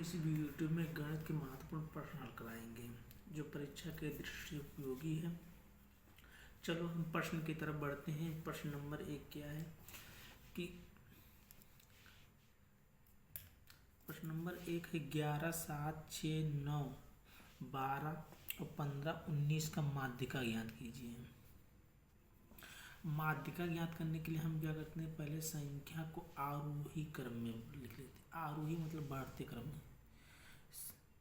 इस वीडियो में गणित के महत्वपूर्ण प्रश्न हल कराएंगे जो परीक्षा के दृष्टि उपयोगी है। चलो हम प्रश्न की तरफ बढ़ते हैं। प्रश्न नंबर 1 क्या है कि प्रश्न नंबर 1 है 11, 7, 6, 9, 12 और 15, 19 का माध्यिका ज्ञात कीजिए। माध्यिका ज्ञात करने के लिए हम क्या करते हैं, पहले संख्या को आरोही क्रम में लिख लेते हैं। आरोही मतलब बढ़ते क्रम में।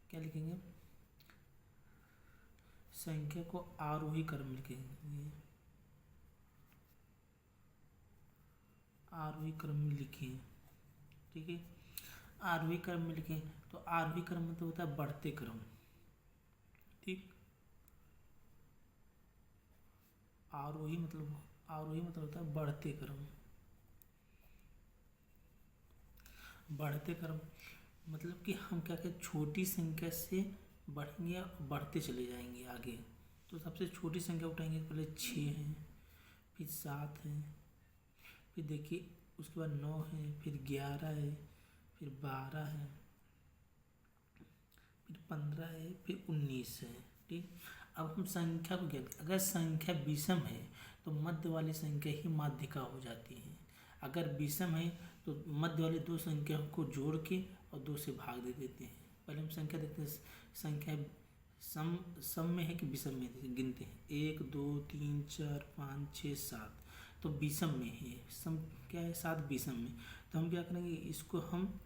क्या लिखेंगे? संख्या को आरोही क्रम में लिखेंगे। आरोही क्रम में लिखें, ठीक है। आरोही क्रम में लिखें तो आरोही क्रम मतलब होता है बढ़ते क्रम, ठीक। आरोही मतलब होता है बढ़ते क्रम। बढ़ते क्रम मतलब कि हम क्या कहें, छोटी संख्या से बढ़ेंगे, बढ़ते चले जाएंगे आगे। तो सबसे छोटी संख्या उठाएंगे, पहले 6 है, फिर 7 है, फिर देखिए उसके बाद 9 है, फिर 11 है, फिर 12 है, फिर 15 है, फिर 19 है, ठीक। अब हम संख्या को ज्ञात, अगर संख्या विषम है तो मध्य वाली संख्या ही माध्यिका हो जाती है। अगर विषम है तो मध्य वाली दो संख्या को जोड़ के और 2 से भाग दे देते हैं। पहले हम संख्या देखते हैं, संख्या सम में है कि विषम में, गिनते हैं 1 2 3 4 5 6 7, तो विषम में है। सम क्या है? 7 विषम में। तो हम क्या करेंगे, इसको हम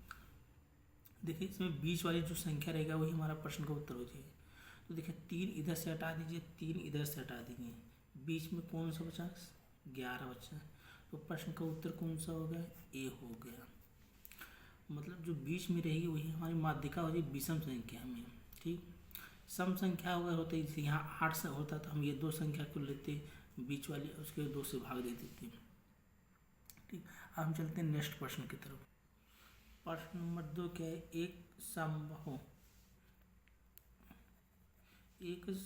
देखिए, इसमें बीच वाली जो संख्या रहेगा वही हमारा प्रश्न का उत्तर हो जाएगा। तो देखिए 3 इधर से हटा दीजिए, 3 इधर से हटा दीजिए, बीच में कौन सा बचा? 11 बचा। तो प्रश्न का उत्तर कौन सा हो गया? ए हो गया। मतलब जो बीच में रहेगी वही हमारी माध्यिका हो जाएगी विषम संख्या में, ठीक। सम संख्या अगर होता जैसे यहाँ 8 से होता तो हम ये 2 संख्या को लेते, बीच वाले उसके 2 से भाग दे देते, ठीक। अब हम चलते हैं नेक्स्ट प्रश्न की तरफ। प्रश्न नंबर 2 क्या है, एक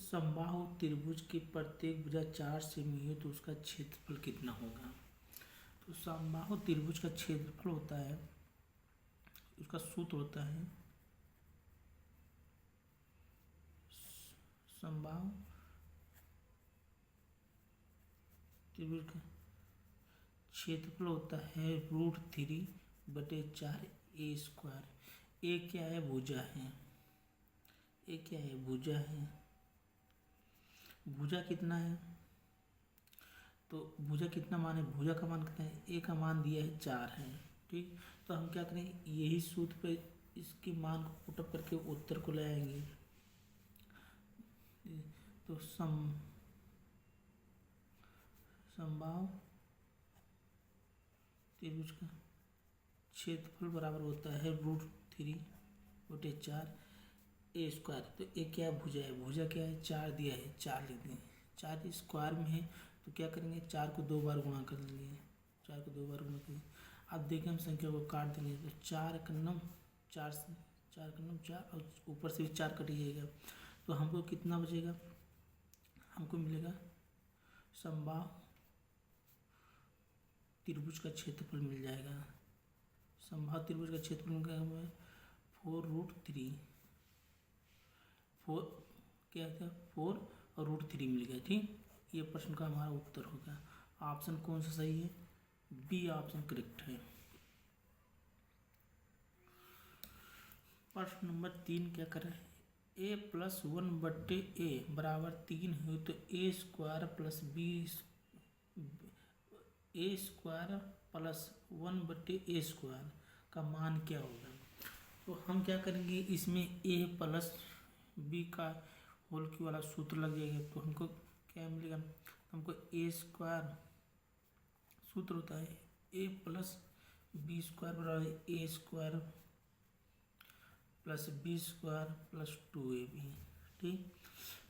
समबाहु त्रिभुज की प्रत्येक भुजा 4 सेमी है तो उसका क्षेत्रफल कितना होगा? तो समबाहु त्रिभुज का क्षेत्रफल होता है, उसका सूत्र होता है, समबाहु त्रिभुज का क्षेत्रफल होता है √3/4 a²। ए क्या है? भुजा है। ए क्या है? भुजा है। भुजा कितना है? तो भुजा कितना मान है? भुजा का मान कितना है? ए का मान दिया है 4 है, ठीक। तो हम क्या करेंगे, यही सूत्र पे इसके मान को पुटअप करके उत्तर को ले आएंगे। तो समबाहु त्रिभुज का क्षेत्रफल बराबर होता है √3/4 a²। तो ए क्या है? भुजा है। भुजा क्या है? 4 दिया है, 4 लिख दें। 4 स्क्वायर में है तो क्या करेंगे, 4 को 2 बार गुणा कर लेंगे। 4 को 2 बार गुणा करेंगे। अब देखिए हम संख्या को काट देंगे तो 4 कन्नम 4 से 4 कन्नम 4 और ऊपर से भी 4 कट जाएगा। तो हमको कितना बचेगा? हमको मिलेगा समबाहु त्रिभुज का क्षेत्रफल मिल जाएगा। समबाहु त्रिभुज का क्षेत्रफल क्या है? 4√3, 4 क्या था? 4 और √3 मिल गया, ठीक। ये प्रश्न का हमारा उत्तर होगा। ऑप्शन कौन सा सही है? बी ऑप्शन करेक्ट है। प्रश्न नंबर 3 क्या कर रहा है, a+1/a बराबर 3 है तो a² प्लस 1/a² का मान क्या होगा? तो हम क्या करेंगे, इसमें a प्लस b का होल की वाला सूत्र लग जाएगा। तो हमको क्या मिलेगा? हमको a² सूत्र होता है a प्लस b² बराबर a² plus b² plus 2ab, ठीक।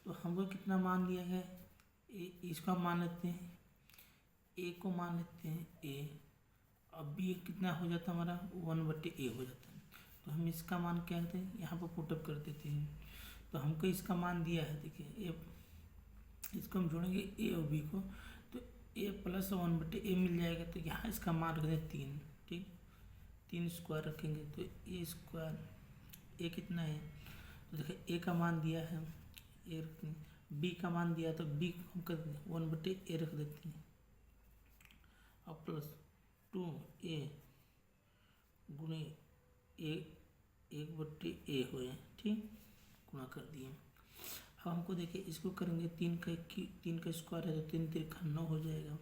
तो हमको कितना मान लिया है? इसका मान लेते हैं, a को मान लेते हैं a। अब b कितना हो जाता है हमारा? 1/a हो जाता है। तो हम इसका मान क्या करते हैं, यहाँ पर पुटअप कर देते हैं। तो हमको इसका मान दिया है, देखिए a, इसको हम जोड़ेंगे a और b को, तो a प्लस 1/a मिल जाएगा। तो यहाँ इसका मान रख दें 3, ठीक। 3 स्क्वायर रखेंगे तो a² ए कितना है, तो देखिए ए का मान दिया है, ए रखते हैं, बी का मान दिया तो बी हम कर देते हैं 1/a रख देते हैं, और प्लस 2a गुणे ए 1/a हुए, ठीक, गुणा कर दिए। अब हमको देखिए इसको करेंगे, 3 का स्क्वायर है तो 3 3 9 हो जाएगा,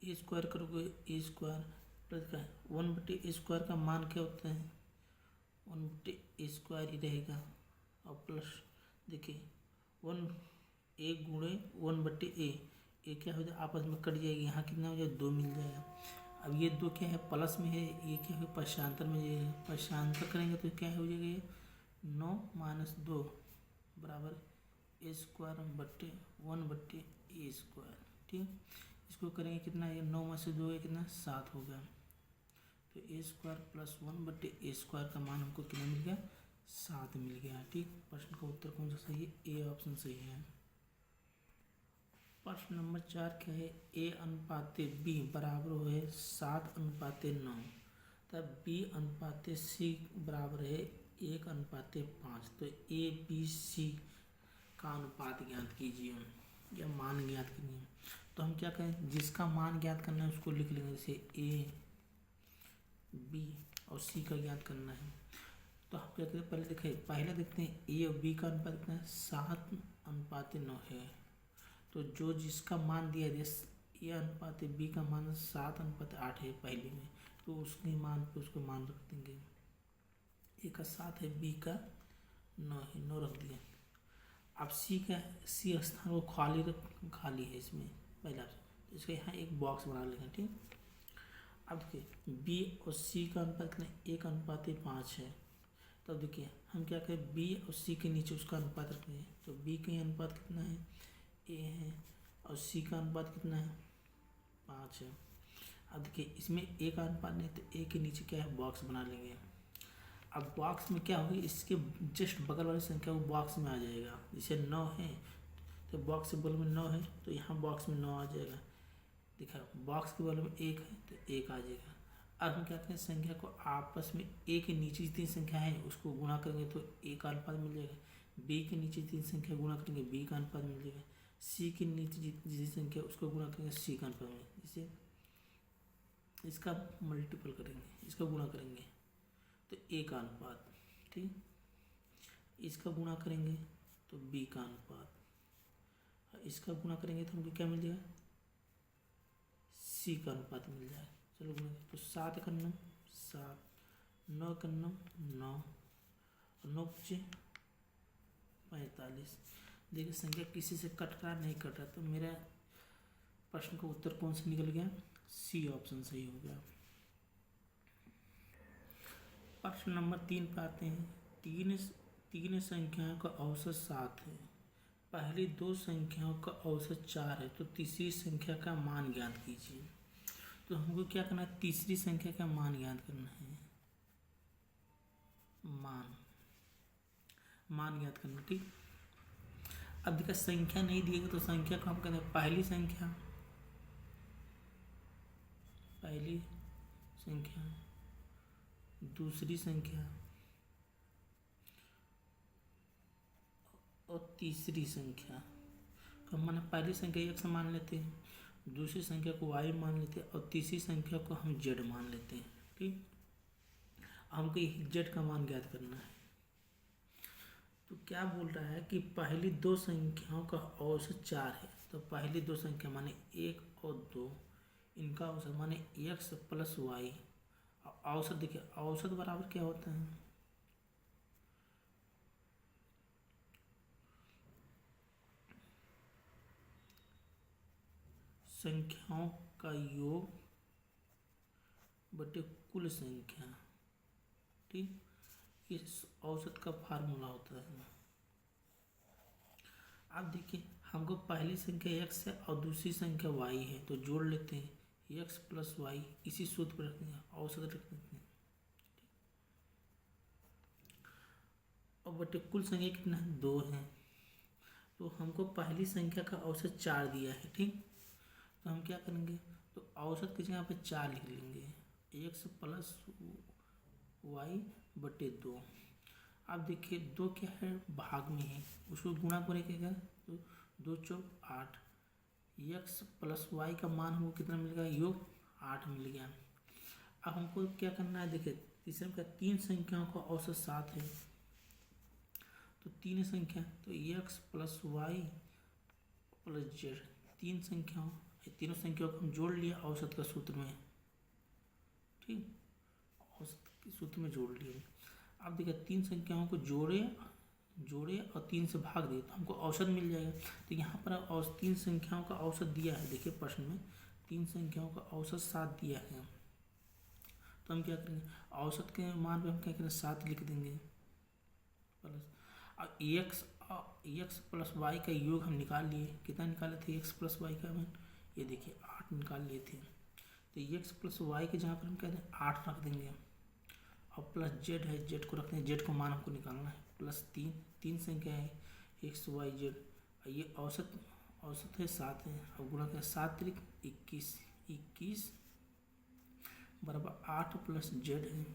ए स्क्वायर करोगे ए स्क्वायर प्लस का 1/a स्क्वायर का मान क्या होता है, 1/a स्क्वायर ही रहेगा, और प्लस देखिए 1a गुणे 1/a, ये क्या हो जाए आपस में कट जाएगी, यहाँ कितना हो जाए 2 मिल जाएगा। अब ये 2 क्या है प्लस में है, ये क्या है पक्षांतर में जाएगा, पक्षांतर करेंगे तो क्या हो जाएगा ये 9 - 2 बराबर a स्क्वायर बट्टे 1/a स्क्वायर, ठीक। इसको करेंगे कितना, ये 9 में से 2 है कितना 7 हो गया, तो a square plus 1/a square का मान हमको कितना मिल गया 7 मिल गया, ठीक। प्रश्न का उत्तर कौन सा सही है, ए ऑप्शन सही है। प्रश्न नंबर 4 क्या है, a/b बराबर है 7/9, तब b/c बराबर है 1/5, तो a b c का अनुपात ज्ञात कीजिए या मान ज्ञात कीजिए। तो हम क्या करें, जिसका मान ज्ञात करना है उसको लिख लेंगे, जैसे a b और c का ज्ञात करना है। तो हम क्या करें, पहले देखते हैं a और b का अनुपात कितना है 7/9 है, तो जो जिसका मान दिया है a/b का मान 7/8 है पहले में, तो उसके मान पे उसको मान रख देंगे, a का 7 है b का 9 है, 9 रख दिया। अब c स्थान वो खाली है इसमें पहला, तो इसका यहाँ एक बॉक्स बना लेंगे, ठीक। अब देखिए b और c का अनुपात कितना 1/5 है, तो अब देखिए हम क्या करें, b और c के नीचे उसका अनुपात रखेंगे, तो b का अनुपात कितना है a है, और c का अनुपात कितना है 5 है। अब देखिए इसमें a का अनुपात नहीं, तो a के नीचे क्या है बॉक्स बना लेंगे। अब बॉक्स में क्या होगी, इसके जस्ट बगल वाली संख्या वो बॉक्स में आ जाएगा, जैसे 9 है तो बॉक्स के बगल में 9 है तो यहाँ बॉक्स में 9 आ जाएगा, देखा बॉक्स के बगल में 1 है तो 1 आ जाएगा। अब हम क्या करें, संख्या को आपस में a के नीचे जितनी संख्या है उसको गुणा करेंगे तो a का अनुपात मिल जाएगा, b के नीचे जितनी संख्या गुणा करेंगे b का अनुपात मिल जाएगा, c के नीचे जितनी संख्या उसको गुणा करेंगे c का अनुपात मिलेगा। जैसे इसका मल्टीपल करेंगे, इसका गुणा करेंगे तो a का अनुपात, ठीक, इसका गुणा करेंगे तो b का अनुपात, इसका गुणा करेंगे तो हमको क्या मिल जाएगा c का अनुपात मिल जाएगा। चलो गुणा तो 7 का 9 7, 9 का 9 9, और 9 × 45। देखिए संख्या किसी से कट रहा नहीं कट रहा, तो मेरा प्रश्न का उत्तर कौन सा निकल गया, सी ऑप्शन सही हो गया। प्रश्न नंबर 3 पे आते हैं, तीन संख्याओं का औसत 7 है, पहली 2 संख्याओं का औसत 4 है, तो तीसरी संख्या का मान ज्ञात कीजिए। तो हमको क्या करना है, तीसरी संख्या का मान ज्ञात करना है, मान ज्ञात करना, ठीक। अब देखा संख्या नहीं दिएगा तो संख्या को हम कहते हैं पहली संख्या दूसरी संख्या और तीसरी संख्या। तो हम माने पहली संख्या x मान लेते हैं, दूसरी संख्या को y मान लेते हैं, और तीसरी संख्या को हम z मान लेते हैं, ठीक। हमको z का मान ज्ञात करना है। तो क्या बोल रहा है कि पहली 2 संख्याओं का औसत 4 है, तो पहली 2 संख्या माने 1 और 2, इनका औसत माने x प्लस y। औसत देखिए औसत बराबर क्या होता है, संख्याओं का योग बटे कुल संख्या, ठीक। इस औसत का फार्मूला होता है। अब देखिए हमको पहली संख्या x है और दूसरी संख्या y है, तो जोड़ लेते हैं x प्लस वाई, इसी सूत्र पर रख देंगे, औसत रख देते हैं, और बटे कुल संख्या कितना है 2 है, तो हमको पहली संख्या का औसत 4 दिया है, ठीक। तो हम क्या करेंगे, तो औसत की जगह पे 4 लिख लेंगे, x प्लस वाई बटे 2। अब देखिए 2 क्या है, भाग में है, उसको गुणा करेगा तो 2 चौक 8, एक्स प्लस वाई का मान हमको कितना मिल गया, योग 8 मिल गया। अब हमको क्या करना है, देखिए तीसरे का 3 संख्याओं का औसत 7 है, तो 3 संख्या तो X plus Y plus Z, तीनों संख्याओं को हम जोड़ लिया औसत का सूत्र में, ठीक, औसत के सूत्र में जोड़ लिए। अब देखिए 3 संख्याओं को जोड़े और 3 से भाग दिए तो हमको औसत मिल जाएगा। तो यहाँ पर 3 संख्याओं का औसत दिया है, देखिए प्रश्न में 3 संख्याओं का औसत 7 दिया है, तो हम क्या करेंगे, औसत के मान पे हम क्या करेंगे 7 लिख देंगे प्लस, और एक्स प्लस वाई का योग हम निकाल लिए, कितना निकाले थे एक्स प्लस वाई का मान, ये देखिए 8 निकाल लिए थे। तो एक्स प्लस वाई के जहाँ पर हम कहते हैं 8 रख देंगे, और प्लस जेड है, जेड को रखते हैं, जेड को मान हमको निकालना है, प्लस 3 संख्या है एक्स वाई जेड, ये औसत है 7 है, और गुणा का 7 त्रिक 21 बराबर 8 प्लस जेड है।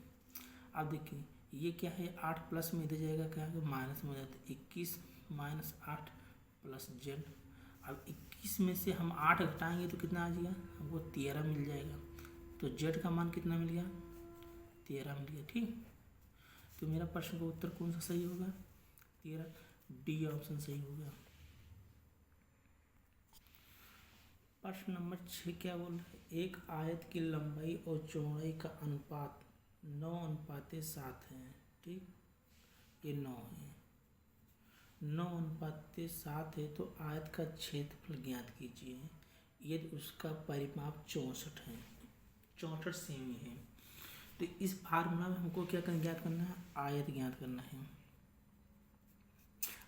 अब देखिए ये क्या है, 8 प्लस में इधर जाएगा क्या है, माइनस में हो जाता है, 21 माइनस 8 प्लस जेड। अब 21 में से हम 8 घटाएंगे तो कितना आ जाएगा, हमको 13 मिल जाएगा। तो जेड का मान कितना मिल गया, 13 मिल गया, ठीक। तो मेरा प्रश्न का उत्तर कौन सा सही होगा, 13, डी ऑप्शन सही होगा। प्रश्न नंबर 6 क्या बोल रहा है, एक आयत की लंबाई और चौड़ाई का अनुपात 9:7 है, ठीक, ये 9 है, 9:7 है, तो आयत का क्षेत्रफल ज्ञात कीजिए यदि उसका परिमाप 64 है, 64 सेमी है। तो इस फार्मूला में हमको क्या ज्ञात करना है, आयत ज्ञात करना है,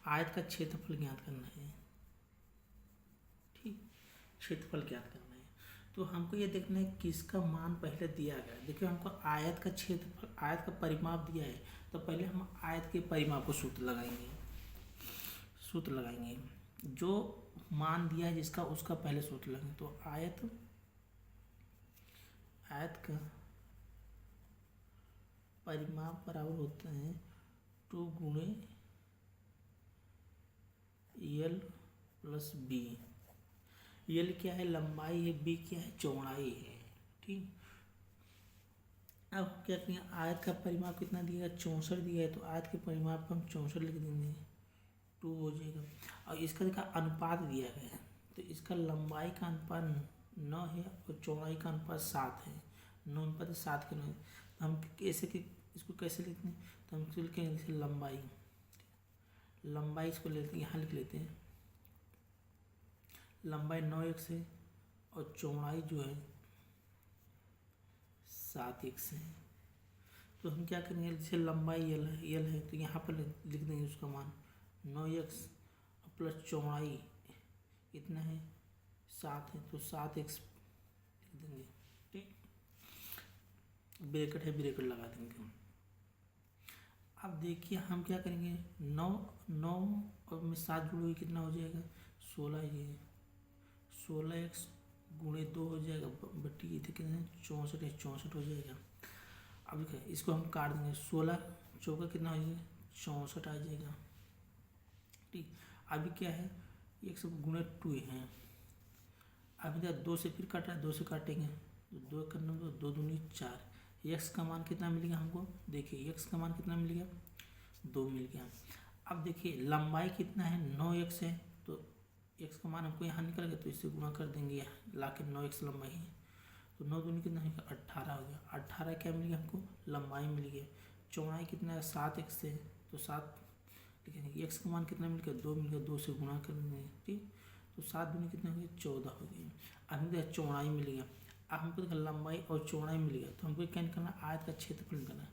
आयत का क्षेत्रफल ज्ञात करना है, ठीक, क्षेत्रफल ज्ञात करना है। तो हमको ये देखना है किसका मान पहले दिया गया, देखिए हमको आयत का क्षेत्रफल, आयत का परिमाप दिया है, तो पहले हम आयत के परिमाप को सूत्र लगाएंगे, जो मान दिया है जिसका उसका पहले सूत्र लगाएंगे। तो आयत का परिमाप बराबर होता है 2 गुणे एल प्लस बी। एल क्या है, लंबाई है, बी क्या है, चौड़ाई है, ठीक। अब क्या करेंगे, आयत का परिमाप कितना दिया है, 64 दिया है, तो आयत के परिमाप पर हम 64 लिख देंगे, 2 हो जाएगा। और इसका देखा अनुपात दिया गया है, तो इसका लंबाई का अनुपात 9 है और चौड़ाई का अनुपात 7 है, 9:7 के 9। तो हम इसको कैसे लिखते हैं, तो हम इसको लिखेंगे जैसे लंबाई इसको लेते हैं, यहाँ लिख लेते हैं, लंबाई 9x है और चौड़ाई जो है 7x है। तो हम क्या करेंगे, जैसे लंबाई यल है तो यहाँ पर लिख देंगे उसका मान 9x प्लस चौड़ाई कितना है 7 है, तो 7x लिख देंगे, ठीक, ब्रैकेट है, ब्रैकेट लगा देंगे। अब देखिए हम क्या करेंगे, 9 और में 7 जुड़ोगे कितना हो जाएगा, 16, ये 16x गुणे 2 हो जाएगा, बट्टी ये थे कितने 64 हो जाएगा। अब देखिए इसको हम काट देंगे, 16 चौका कितना हो जाएगा 64 आ जाएगा, ठीक। अभी क्या है, एक सब गुणे 2 है, अभी 2 से फिर काटा, 2 से काटेंगे तो 2 करना 2 दूनी 4, एक्स का मान कितना मिलेगा हमको, देखिए एक्स का मान कितना मिल गया 2 मिल गया। अब देखिए लंबाई कितना है 9x है, तो x का मान हमको यहाँ निकल गया, तो इससे गुणा कर देंगे, ला के 9x लंबाई है, तो 9 दूनी कितना है 18 हो गया, 18 क्या मिल गया हमको, लंबाई मिल गया। चौड़ाई कितना है 7x है, तो 7 लिखेंगे, x का मान कितना मिल गया 2 मिल गया, 2 से गुणा कर देंगे, ठीक। तो 7 दूनी कितना हो गया 14 हो गया। अब हमको चौड़ाई मिल गया, अब हमको देखा लंबाई और चौड़ाई मिल गया, तो हमको क्या निकालना, आयत का क्षेत्रफल निकालना।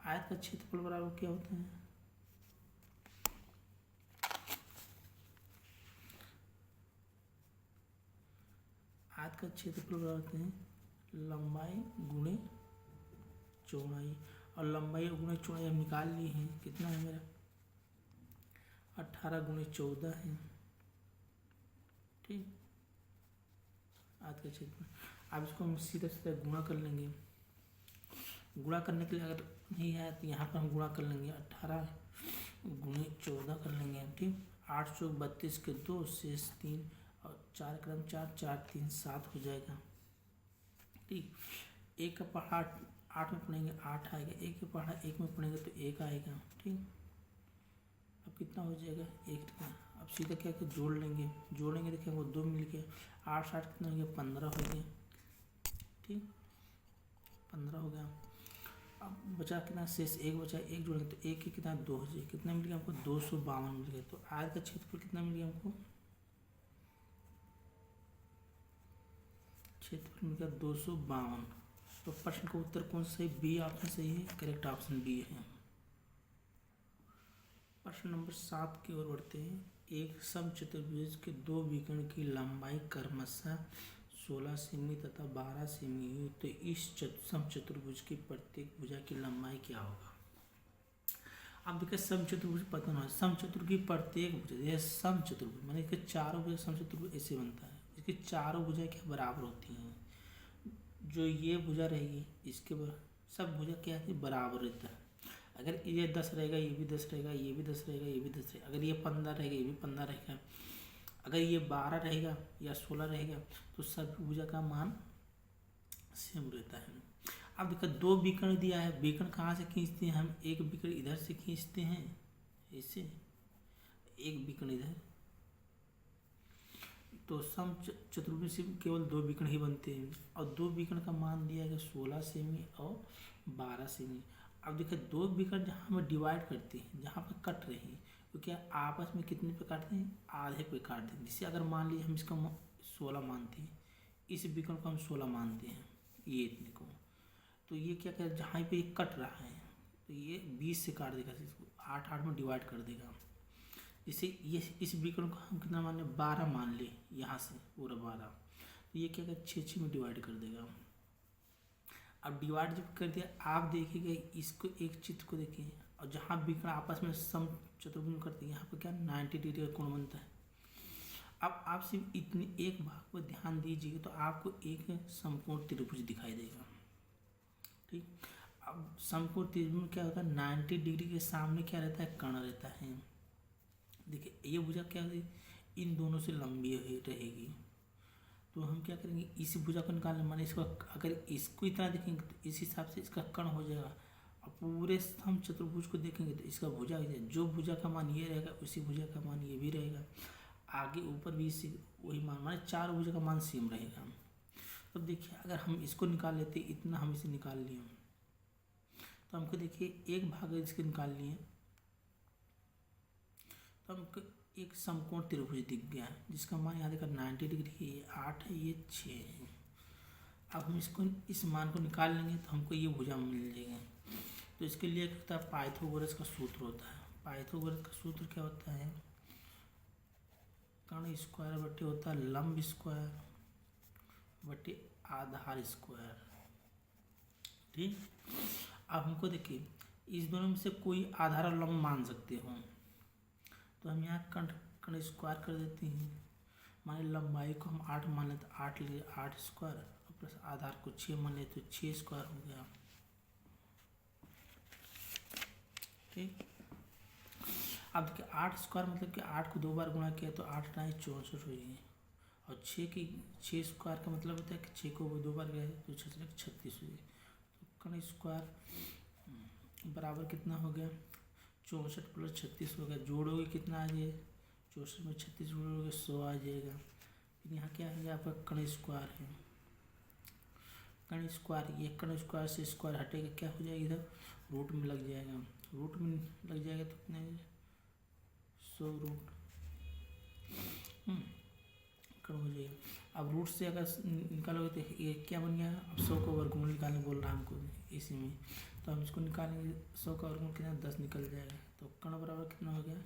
आयत का क्षेत्रफल बराबर क्या होता है, आयत का क्षेत्रफल बराबर होते हैं लंबाई गुणे चौड़ाई, और लंबाई और गुणे चौड़ाई हम निकाल लिए हैं, कितना है मेरा 18 गुणे 14 है, ठीक, आयत का क्षेत्रफल। अब इसको हम सीधा सीधा गुणा कर लेंगे, गुणा करने के लिए अगर नहीं है तो यहाँ पर हम गुणा कर लेंगे, 18 गुणे 14 कर लेंगे, ठीक। 8 चौक 32 के 2 शेष 3 और 4 क्रम 4 4 3 7 हो जाएगा, ठीक। एक का पढ़ा 8 में पढ़ेंगे 8 आएगा, एक का पढ़ा 1 में पढ़ेंगे तो 1 आएगा, ठीक। अब कितना हो जाएगा 1 का। अब सीधा क्या कि जोड़ लेंगे, जोड़ेंगे देखिए वो 2 मिल गया, 8 8 कितना हो गया 15 हो गया, ठीक। 15 हो गया। अब बचा कितना शेष 1 बचा, 1 जोड़ेंगे तो 1 के कितना 2 हो जाए, कितना मिल गया हमको 252 मिल गया। तो आयत का क्षेत्रफल कितना मिल गया हमको, क्षेत्रफल मिल गया 252। तो प्रश्न का उत्तर कौन सा सही, बी ऑप्शन सही है, करेक्ट ऑप्शन बी है। प्रश्न नंबर 7 की ओर बढ़ते हैं। एक समचतुर्भुज के 2 विकर्ण की लंबाई क्रमशः 16 सेमी तथा 12 सेमी हुई तो इस समचतुर्भुज की प्रत्येक भुजा की लंबाई क्या होगा। अब देखिए समचतुर्भुज पता ना, समचतुर्भुज की प्रत्येक भुजा, यह समचतुर्भुज माने इसके चारों भुजा, समचतुर्भुज ऐसे बनता है, इसकी चारों भुजा क्या बराबर होती हैं। जो ये भुजा रहेगी इसके सब भुजा क्या है बराबर रहता है। अगर ये 10 रहेगा ये भी 10 रहेगा, ये भी 10 रहेगा, ये भी 10 रहेगा। अगर ये 15 रहेगा ये भी 15 रहेगा। अगर ये 12 रहेगा या 16 रहेगा तो सभी भुजा का मान सेम रहता है। अब देखो 2 विकर्ण दिया है, विकर्ण कहाँ से खींचते हैं हम, एक विकर्ण इधर से खींचते हैं ऐसे, एक विकर्ण इधर, तो समचतुर्भुज से केवल 2 विकर्ण ही बनते हैं। और 2 विकर्ण का मान दिया है 16 सेमी और 12 सेमी। अब देखिए 2 विकर्ण जहाँ हम डिवाइड करते हैं, जहाँ पर कट रहे हैं, तो क्या आपस में कितने पे काटते हैं, आधे पे काट दें। जिससे अगर मान लीजिए हम इसका 16 मानते हैं, इस विकर्ण को हम 16 मानते हैं, ये इतने को, तो ये क्या करें जहाँ पे ये कट रहा है तो ये 20 से काट देगा, इसको 8 8 में डिवाइड कर देगा। जैसे ये इस विकर्ण को हम कितना मान लें 12 मान ले, यहाँ से पूरा 12, तो ये क्या करें 6 6 में डिवाइड कर देगा। अब डिवाइड जब कर दिया, आप देखिएगा इसको, एक चित्र को देखिए, और जहाँ विकर्ण आपस में समचतुर्भुज करते हैं यहाँ पर क्या 90 डिग्री का कोण बनता है। अब आप सिर्फ इतने एक भाग पर ध्यान दीजिएगा तो आपको एक समकोण त्रिभुज दिखाई देगा, ठीक। अब समकोण त्रिभुज में क्या होता है 90 डिग्री के सामने क्या रहता है, कर्ण रहता है। देखिए ये भुजा क्या है इन दोनों से लंबी रहेगी, तो हम क्या करेंगे इस भुजा को निकालने माने इसको, अगर इसको इतना देखेंगे तो इस हिसाब से इसका कर्ण हो जाएगा। और पूरे हम चतुर्भुज को देखेंगे तो इसका भुजा जो भुजा का मान ये रहेगा उसी भुजा का मान ये भी रहेगा, आगे ऊपर भी इसी वही मान, माने 4 भुजा का मान सेम रहेगा। तो देखिए अगर हम इसको निकाल लेते, इतना हम इसे निकाल लिए, तो हमको देखिए एक भाग इसके निकाल लिए, तो हमको एक समकोण त्रिभुज दिख गया जिसका मान यहाँ देखा 90 डिग्री है, ये 8 है, ये 6 है। अब हम इसको इस मान को निकाल लेंगे तो हमको ये भुजा मिल जाएगा। तो इसके लिए क्या होता है पाइथागोरस का सूत्र होता है। पाइथागोरस का सूत्र क्या होता है, कर्ण स्क्वायर बटे होता है लंब स्क्वायर बटे आधार स्क्वायर, ठीक। अब हमको देखिए इस दोनों में से कोई आधार और लंब मान सकते हो, तो हम यहाँ कर्ण स्क्वायर कर देते हैं। माने लंबाई को हम 8 मान लेते, 8 ले 8 स्क्वायर और प्लस आधार को 6 मान लेते, तो 6 स्क्वायर हो गया, ठीक। अब देखिए 8 स्क्वायर मतलब कि 8 को 2 बार गुणा किया तो 8 9 64 हुई है, और 6 स्क्वायर का मतलब होता है कि 6 को 2 बार गया तो 6 36 हुई। तो कर्ण स्क्वायर बराबर कितना हो गया 64 प्लस 36 हो गया, जोड़ोगे कितना आ जाए 64 में 36 जोड़ोगे 100 आ जाएगा। फिर यहाँ क्या है आपका कर्ण स्क्वायर है, कर्ण स्क्वायर, ये कर्ण स्क्वायर से स्क्वायर हटेगा क्या हो जाएगा इधर रूट में लग जाएगा, रूट में लग जाएगा तो कितना 100 रूट कर्ण हो जाएगा। अब रूट से अगर निकालोगे तो ये क्या बन गया, अब 100 का वर्गमूल निकालने बोल रहा है हमको इसी में, तो हम इसको निकालेंगे 100 का वर्गमूल कितना 10 निकल जाएगा, तो कर्ण बराबर कितना हो गया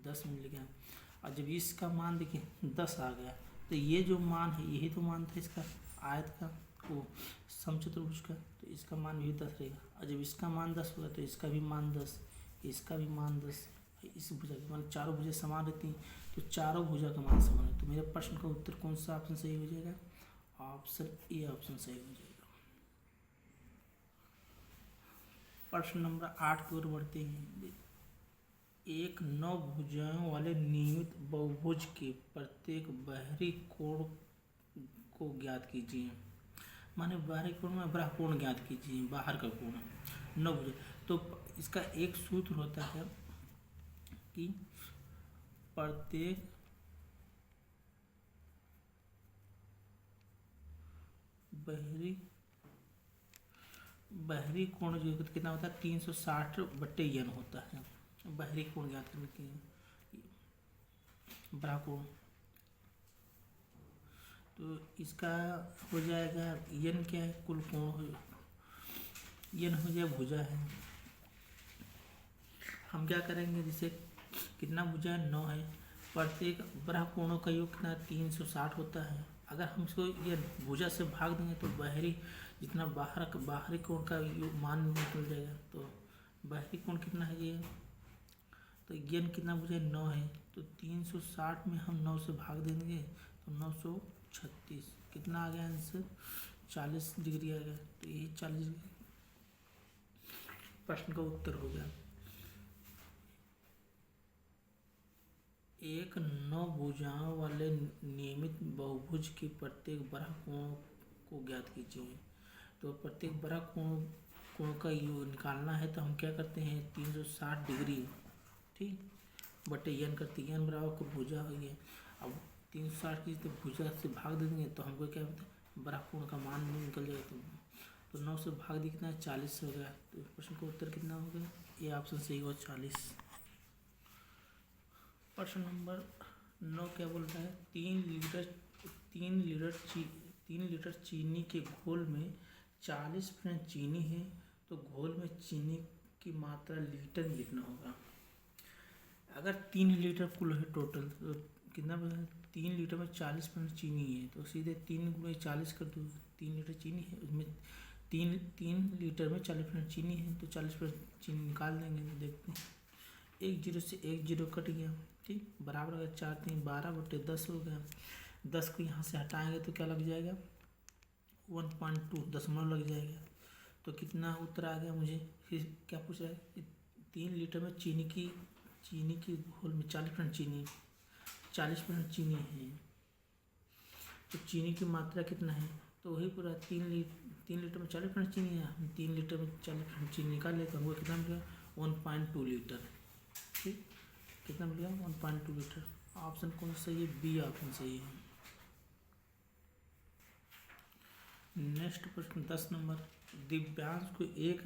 10 मिल गया। और जब इसका मान देखिए 10 आ गया तो ये जो मान है यही तो मान था इसका आयत का वो समचतुर्भुज का, तो इसका मान भी 10 रहेगा। और जब इसका मान 10 होगा तो इसका भी मान 10, इसका भी मान 10, इस भुजा के मान चारों भुजा समान रहती हैं तो चारों भुजा का मान समान है। तो मेरे प्रश्न का उत्तर कौन सा ऑप्शन सही हो जाएगा, ऑप्शन ए ऑप्शन सही हो जाएगा। प्रश्न नंबर 8 की ओर बढ़ते हैं। एक 9 भुजाओं वाले नियमित बहुभुज के प्रत्येक बाहरी कोण को ज्ञात कीजिए। माने बाहरी कोण में बाह्य कोण ज्ञात कीजिए, बाहर का कोण 9 भुजा। तो इसका एक सूत्र होता है कि प्रत्येक बाहरी कोण जो कितना होता है 360/n होता है। बाहरी कोण ज्ञात करने के लिए बाह्य कोण, तो इसका हो जाएगा n क्या है, कुल कोण हो, n हो जाए भुजा है। हम क्या करेंगे, जैसे कितना भुजा है 9 है, प्रत्येक बाह्य कोणों का योग कितना 360 होता है। अगर हम इसको ये भुजा से भाग देंगे तो बाहरी जितना बाहरी कोण का मान निकल जाएगा। तो बाहरी कोण कितना है ये, तो n कितना भुजा 9 है, तो 360 में हम 9 से भाग देंगे तो 936 कितना आ गया आंसर 40 डिग्री आ गया। तो यही 40 डिग्री प्रश्न का उत्तर हो गया। एक 9 भुजाओं वाले नियमित बहुभुज के प्रत्येक बाह्य कोण को ज्ञात कीजिए। तो प्रत्येक बाह्य कोण का योग निकालना है तो हम क्या करते हैं 360 डिग्री, ठीक, बटे n करते हैं, n बराबर को भुजा हो गया। अब 360 की तो भुजा से भाग दे देंगे तो हमको क्या होता है बाह्य कोण का मान निकल जाएगा। तो 9 से भाग दी कितना 40 हो गया। तो प्रश्न का उत्तर कितना हो गया, ये ऑप्शन सही हुआ 40। प्रश्न नंबर 9 क्या बोल रहा है, 3 लीटर चीनी के घोल में 40% चीनी है तो घोल में चीनी की मात्रा लीटर में कितना होगा। अगर 3 लीटर कुल है टोटल तो कितना बचा, 3 लीटर में 40% चीनी है तो सीधे 3 में 40 कर दो, 3 लीटर चीनी है उसमें 3 लीटर में 40% चीनी है तो 40% चीनी निकाल देंगे। तो देखते हैं 1 जीरो से 1 जीरो कट गया, ठीक, बराबर हो गया 4 3 12/10 हो गया। 10 को यहाँ से हटाएंगे तो क्या लग जाएगा 1.2 दशमलव लग जाएगा। तो कितना उत्तर आ गया मुझे, फिर क्या पूछ रहा है 3 लीटर में चीनी की घोल में 40% चीनी है तो चीनी की मात्रा कितना है, तो वही पूरा 3 लीटर में 40% चीनी है, हम 3 लीटर में 40% चीनी निकाल लेते हैं, हमको कितना मिल गया 1.2 लीटर, ठीक, कितना मिल गया 1.2 लीटर। ऑप्शन कौन सा सही है, बी ऑप्शन सही है। नेक्स्ट प्रश्न 10 नंबर, दिव्यांश को एक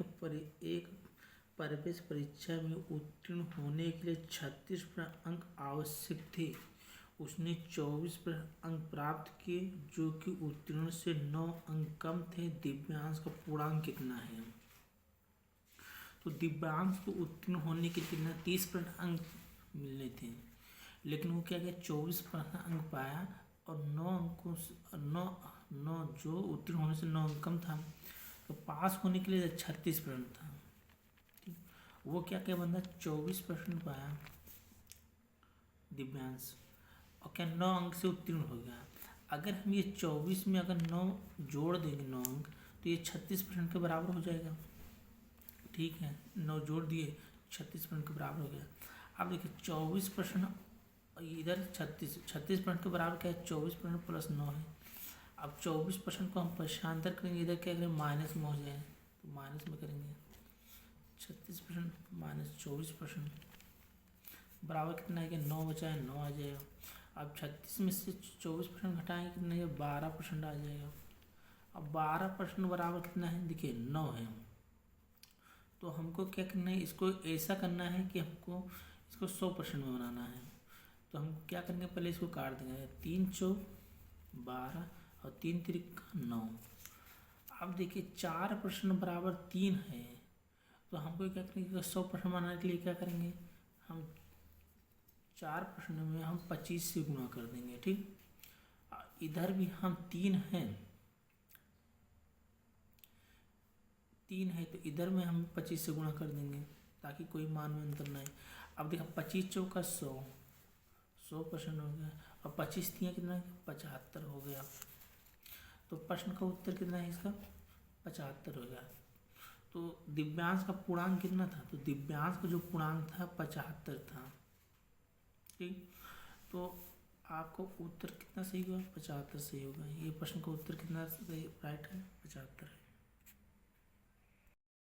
प्रवेश परीक्षा में उत्तीर्ण होने के लिए 36% अंक आवश्यक थे, उसने 24% अंक प्राप्त किए जो कि उत्तीर्ण से 9 अंक कम थे। दिव्यांश का पूर्णांक कितना है। तो दिव्यांश को उत्तीर्ण होने के लिए कितना 30% अंक मिलने थे, लेकिन वो क्या गया 24% अंक पाया और 9 अंकों से 9 जो उत्तीर्ण होने से 9 अंक कम था, तो पास होने के लिए 36% था, ठीक, वो क्या बंदा 24% पाया दिव्यांश और क्या 9 अंक से उत्तीर्ण हो गया। अगर हम ये 24 में अगर 9 जोड़ देंगे 9 अंक तो ये 36% के बराबर हो जाएगा, ठीक है, 9 जोड़ दिए 36% के बराबर हो गया। अब देखिए 24% इधर 36% के बराबर क्या है 24% प्लस 9 है। अब 24% को हम पक्षांतर करेंगे, इधर क्या करेंगे माइनस में हो जाए तो माइनस में करेंगे 36% माइनस 24% बराबर कितना है कि 9 बचा है 9 आ जाएगा। अब 36 में से 24% घटाएंगे कितना है 12% आ जाएगा। अब 12% बराबर कितना है देखिए 9 है, तो हमको क्या करना है इसको ऐसा करना है कि हमको इसको 100% में बनाना है। तो हम क्या करेंगे पहले इसको काट देंगे 3 चौक 12 और 3 तिरिक 9। अब देखिए 4% बराबर 3 है तो हमको क्या करेंगे 100% बनाने के लिए क्या करेंगे हम 4% में हम 25 से गुणा कर देंगे, ठीक। इधर भी हम 3 है तो इधर में हम 25 से गुणा कर देंगे ताकि कोई मान में अंतर ना आए। अब देखो 25 चौका 100% हो गया और 25 दिया कितना 75 हो गया। तो प्रश्न का उत्तर कितना है इसका 75 हो गया। तो दिव्यांश का पूर्णांक कितना था, तो दिव्यांश का जो पूर्णांक था 75 था। ठीक, तो आपको उत्तर कितना सही होगा, 75 सही होगा। ये प्रश्न का उत्तर कितना सही राइट है, 75 है।